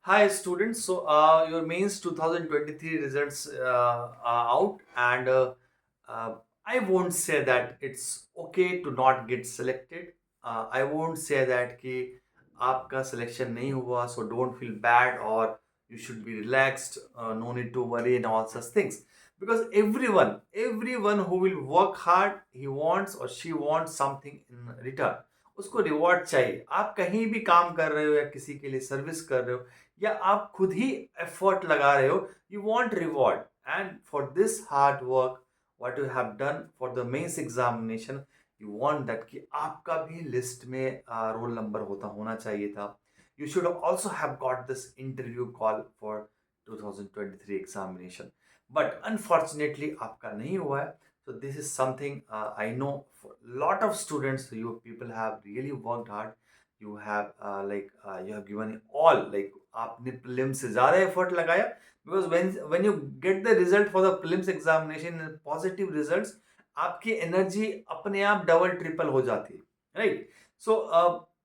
Hi students, your mains 2023 results are out, and uh, I won't say that it's okay to not get selected. I won't say that कि आपका selection नहीं हुआ, so don't feel bad or you should be relaxed. No need to worry and all such things. Because everyone who will work hard, he wants or she wants something in return. उसको reward चाहिए. आप कहीं भी काम कर रहे हो या किसी के लिए सर्विस कर रहे हो या आप खुद ही एफर्ट लगा रहे हो, you want reward. And for this hard work what you have done for the mains examination, you want that कि आपका भी लिस्ट में रोल नंबर होना चाहिए था. You should also have got this interview call for 2023 examination, but unfortunately आपका नहीं हुआ है. So this is something I know for a lot of students. You people have really worked hard. You have you have given all. Like आपने prelims से ज़्यादा effort लगाया, because when you get the result for the prelims examination and positive results, आपकी energy अपने आप double triple हो जाती है, right? So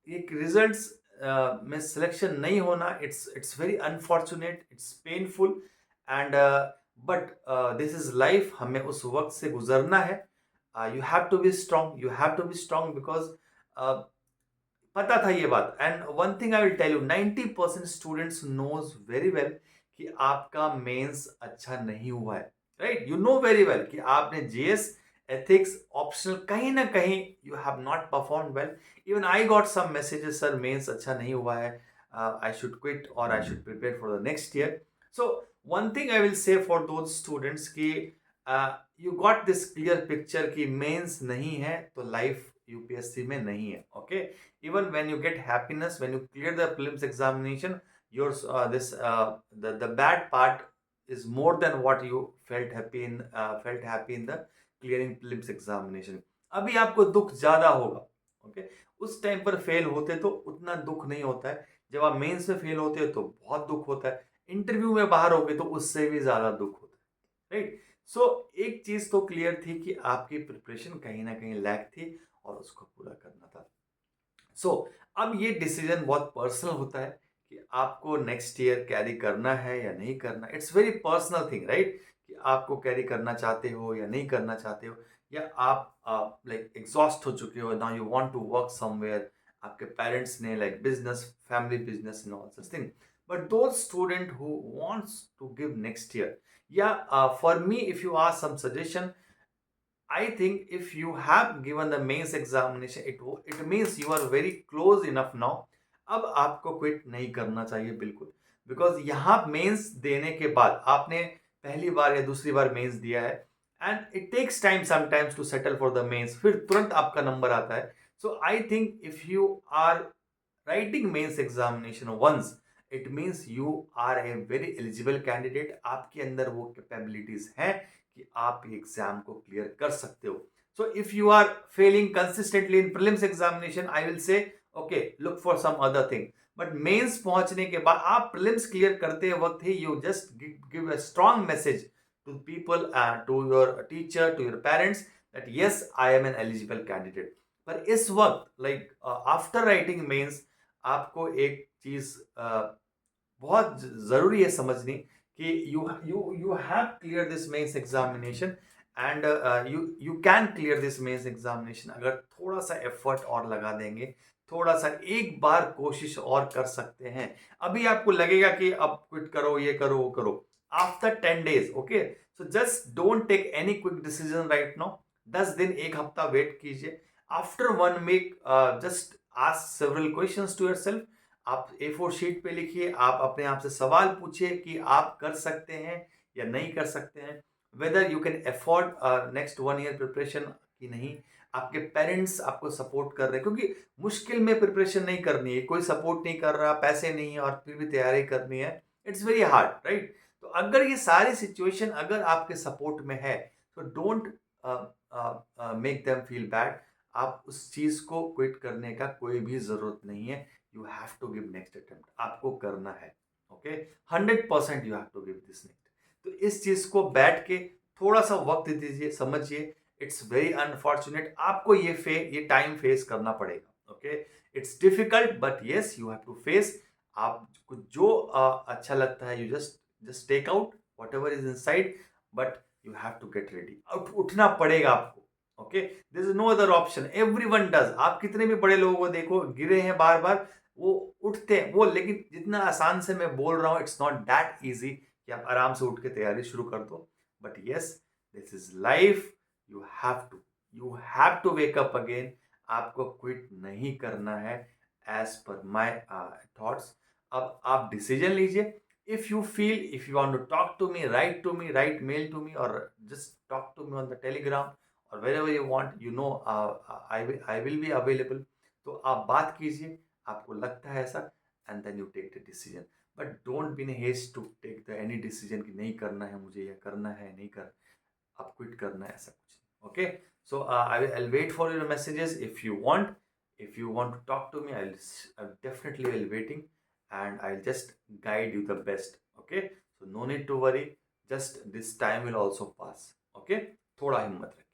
ये results में selection नहीं होना, it's very unfortunate, it's painful, and but this is life. हमें उस वक्त से गुजरना है. You have to be strong, you have to be strong, because पता था ये बात. And one thing I will tell you, 90% students knows very well कि आपका मेंस अच्छा नहीं हुआ है, right? You know very well कि आपने जीएस, एथिक्स, ऑप्शनल कहीं ना कहीं you have not perform well. Even I got some messages, sir mains अच्छा नहीं हुआ है, आई शुड क्विट और I should prepare for the next year. So one thing I will say for those students कि you got this clear picture कि mains नहीं है तो लाइफ यूपीएससी में नहीं है. Okay, even when you get happiness when you clear the prelims examination, your the bad part is more than what you felt happy in the clearing prelims examination. अभी आपको दुख ज्यादा होगा. ओके, उस time पर फेल होते तो उतना दुख नहीं होता है. जब आप मेंस में फेल होते हो तो बहुत दुख होता है. इंटरव्यू में बाहर हो गए तो उससे भी ज्यादा दुख होता है, राइट? सो एक चीज तो क्लियर थी कि आपकी प्रिपरेशन कहीं ना कहीं लैक थी और उसको पूरा करना था. सो अब ये डिसीजन बहुत पर्सनल होता है कि आपको नेक्स्ट ईयर कैरी करना है या नहीं करना. It's very personal thing, right? कि आपको कैरी करना चाहते हो या नहीं करना चाहते हो, या आप लाइक एग्जॉस्ट हो चुके हो, now you want to work somewhere. आपके पेरेंट्स ने like business, family business and all such thing. But those student who wants to give next year, या for me if you ask some suggestion, I think if you have given the mains examination, it means you are very close enough now. अब आपको quit नहीं करना चाहिए बिल्कुल, because यहाँ mains देने के बाद आपने पहली बार या दूसरी बार मेंस दिया है, and it takes time sometimes to settle for the mains. फिर तुरंत आपका नंबर आता है. So I think if you are writing mains examination once, it means you are a very eligible candidate. आपके अंदर वो कैपेबिलिटीज हैं कि आप एग्जाम को क्लियर कर सकते हो. So if you are failing consistently in prelims examination, I will say okay, look for some other thing. But mains पहुंचने के बाद आप प्रीलिम्स क्लियर करते वक्त ही you just give a strong message to people, to your teacher, to your parents, that yes I am an eligible candidate. पर इस वक्त लाइक आफ्टर राइटिंग मेंस, आपको एक चीज बहुत जरूरी है समझनी कि you have cleared this mains examination, and you can clear this mains examination अगर थोड़ा सा एफर्ट और लगा देंगे, थोड़ा सा एक बार कोशिश और कर सकते हैं. अभी आपको लगेगा कि अब क्विट करो, ये करो, वो करो. After 10 days, okay, so just don't take any quick decision right now. 10 दिन, एक हफ्ता वेट कीजिए. After 1 week, just ask several questions to yourself. आप A4 शीट पे लिखिए, आप अपने आप से सवाल पूछिए कि आप कर सकते हैं या नहीं कर सकते हैं, whether you can afford next 1 year preparation कि नहीं. आपके पेरेंट्स आपको सपोर्ट कर रहे हैं, क्योंकि मुश्किल में प्रिपरेशन नहीं करनी है, कोई सपोर्ट नहीं कर रहा, पैसे नहीं है और फिर भी तैयारी करनी है. It's very hard, right? तो अगर ये सारी सिचुएशन अगर आपके सपोर्ट में है, तो don't make them feel bad. आप उस चीज को क्विट करने का कोई भी जरूरत नहीं है. You have to give next attempt, आपको करना है. Okay, 100% you have to give this next. तो इस चीज को बैठ के थोड़ा सा वक्त दीजिए, समझिए. इट्स वेरी अनफॉर्चुनेट, आपको ये टाइम फेस करना पड़ेगा. Okay, it's difficult but yes you have to face. आपको जो अच्छा लगता है, you just just take out whatever is inside, but you have to get ready. उठना पड़ेगा आपको। Okay, this is no other option, everyone does. आप कितने भी बड़े लोगों को देखो, गिरे हैं बार बार, वो उठते हैं वो। लेकिन जितना आसान से मैं बोल रहा हूँ, इट्स नॉट दैट इजी कि आप आराम से उठ के तैयारी शुरू कर दो। But yes, this is life. You have to, you have to wake up again. आपको क्विट नहीं करना है, एज पर माई थॉट्स। अब आप डिसीजन लीजिए। if you feel, if you want to talk to me, write to me, write mail to me, or just talk to me on the telegram or wherever you want, you know, I will be available. तो आप बात कीजिए, आपको लगता है ऐसा, and then you take the decision. But don't be in a haste to take the any decision कि नहीं करना है मुझे, या करना है नहीं कर, आप क्विट करना है, ऐसा कुछ नहीं। Okay, so I'll wait for your messages if you want. If you want to talk to me, I'll definitely will waiting, and I'll just guide you the best. Okay, so no need to worry, just this time will also pass. Okay, थोड़ा हिम्मत रखिए।